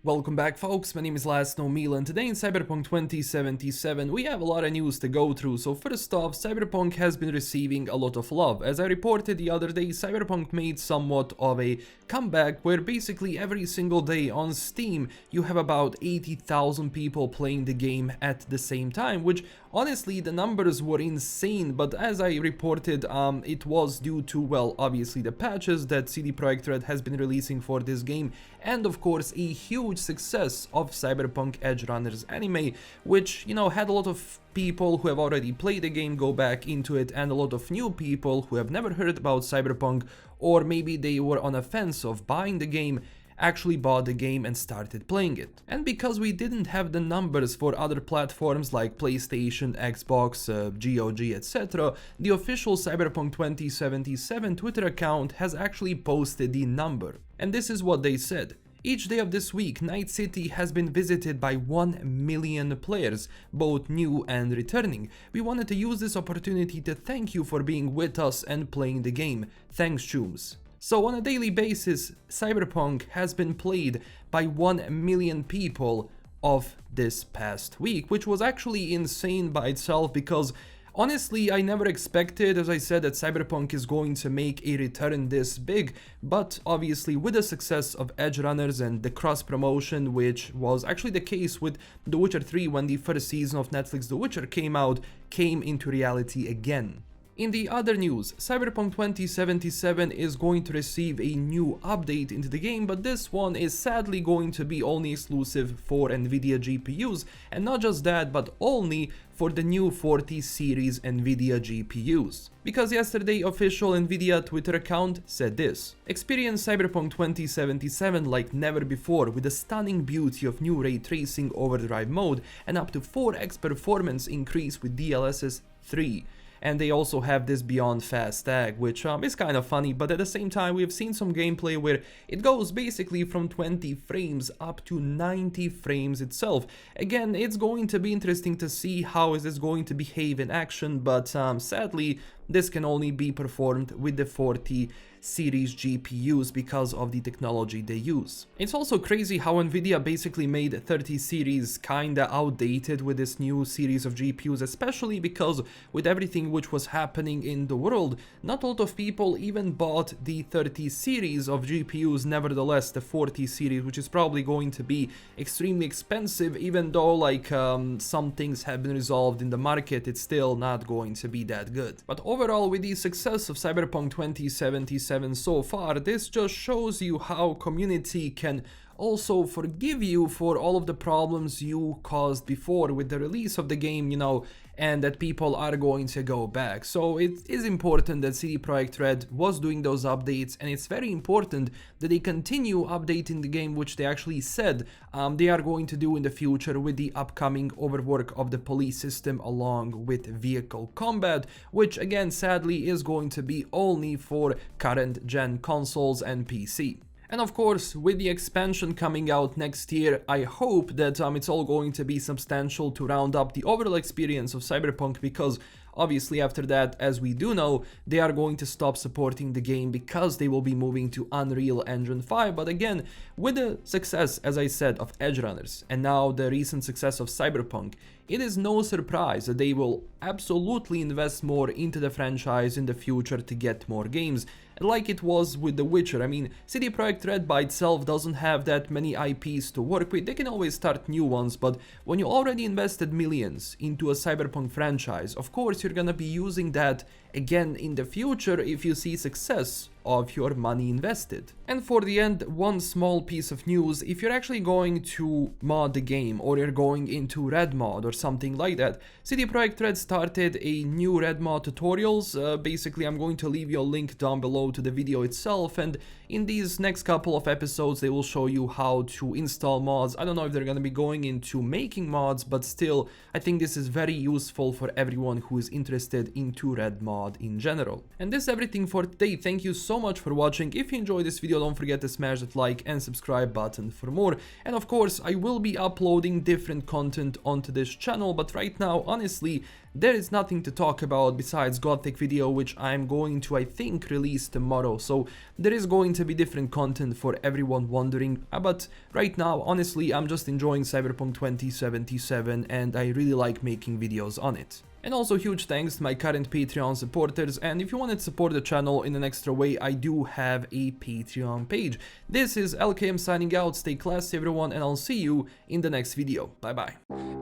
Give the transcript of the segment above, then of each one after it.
Welcome back folks, my name is LastKnownMeal and today in Cyberpunk 2077 we have a lot of news to go through. So first off, Cyberpunk has been receiving a lot of love. As I reported the other day, Cyberpunk made somewhat of a comeback where basically every single day on Steam you have about 80,000 people playing the game at the same time, which honestly the numbers were insane, but as I reported it was due to, well, obviously the patches that CD Projekt Red has been releasing for this game, and of course a huge success of Cyberpunk Edgerunners anime, which, you know, had a lot of people who have already played the game go back into it, and a lot of new people who have never heard about Cyberpunk, or maybe they were on a fence of buying the game, actually bought the game and started playing it. And because we didn't have the numbers for other platforms like PlayStation, Xbox, GOG, etc., the official Cyberpunk 2077 Twitter account has actually posted the number. And this is what they said. Each day of this week, Night City has been visited by 1 million players, both new and returning. We wanted to use this opportunity to thank you for being with us and playing the game. Thanks, Chooms. So on a daily basis, Cyberpunk has been played by 1 million people of this past week, which was actually insane by itself because honestly, I never expected, as I said, that Cyberpunk is going to make a return this big, but obviously with the success of Edgerunners and the cross-promotion, which was actually the case with The Witcher 3 when the first season of Netflix The Witcher came out, came into reality again. In the other news, Cyberpunk 2077 is going to receive a new update into the game, but this one is sadly going to be only exclusive for Nvidia GPUs, and not just that, but only for the new 40 series Nvidia GPUs. Because yesterday official Nvidia Twitter account said this: experience Cyberpunk 2077 like never before with the stunning beauty of new Raytracing overdrive mode and up to 4x performance increase with DLSS 3. And they also have this Beyond Fast tag, which is kind of funny, but at the same time we have seen some gameplay where it goes basically from 20 frames up to 90 frames itself. Again, it's going to be interesting to see how is this going to behave in action, but sadly this can only be performed with the 40 series GPUs because of the technology they use. It's also crazy how Nvidia basically made 30 series kinda outdated with this new series of GPUs, especially because with everything which was happening in the world, not a lot of people even bought the 30 series of GPUs. Nevertheless, the 40 series, which is probably going to be extremely expensive, even though like some things have been resolved in the market, it's still not going to be that good. But overall, with the success of Cyberpunk 2077 so far, this just shows you how community can also forgive you for all of the problems you caused before with the release of the game, you know, and that people are going to go back. So it is important that CD Projekt Red was doing those updates, and it's very important that they continue updating the game, which they actually said they are going to do in the future with the upcoming overwork of the police system along with vehicle combat, which again sadly is going to be only for current gen consoles and PC. And of course, with the expansion coming out next year, I hope that it's all going to be substantial to round up the overall experience of Cyberpunk, because obviously after that, as we do know, they are going to stop supporting the game because they will be moving to Unreal Engine 5. But again, with the success, as I said, of Edgerunners and now the recent success of Cyberpunk, it is no surprise that they will absolutely invest more into the franchise in the future to get more games. Like it was with The Witcher. I mean, CD Projekt Red by itself doesn't have that many IPs to work with. They can always start new ones, but when you already invested millions into a Cyberpunk franchise, of course you're gonna be using that again in the future if you see success of your money invested. And for the end, one small piece of news: if you're actually going to mod the game, or you're going into RedMod or something like that, CD Projekt Red started a new RedMod tutorials. Basically I'm going to leave you a link down below to the video itself, and in these next couple of episodes they will show you how to install mods. I don't know if they're going to be going into making mods, but still I think this is very useful for everyone who is interested into RedMod in general. And this is everything for today. Thank you so so much for watching. If you enjoyed this video, don't forget to smash that like and subscribe button for more. And of course, I will be uploading different content onto this channel, but right now, honestly, there is nothing to talk about besides Gothic video, which I'm going to, I think, release tomorrow. So there is going to be different content for everyone wondering. But right now, honestly, I'm just enjoying Cyberpunk 2077 and I really like making videos on it. And also huge thanks to my current Patreon supporters, and if you want to support the channel in an extra way, I do have a Patreon page. This is LKM signing out, stay classy everyone, and I'll see you in the next video. Bye bye.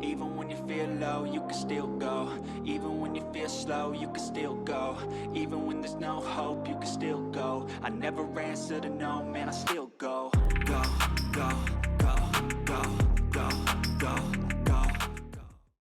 Even when you feel low, you can still go. Even when you feel slow, you can still go. Even when there's no hope, you can still go. I never answer to no, man, I still go. Go, go.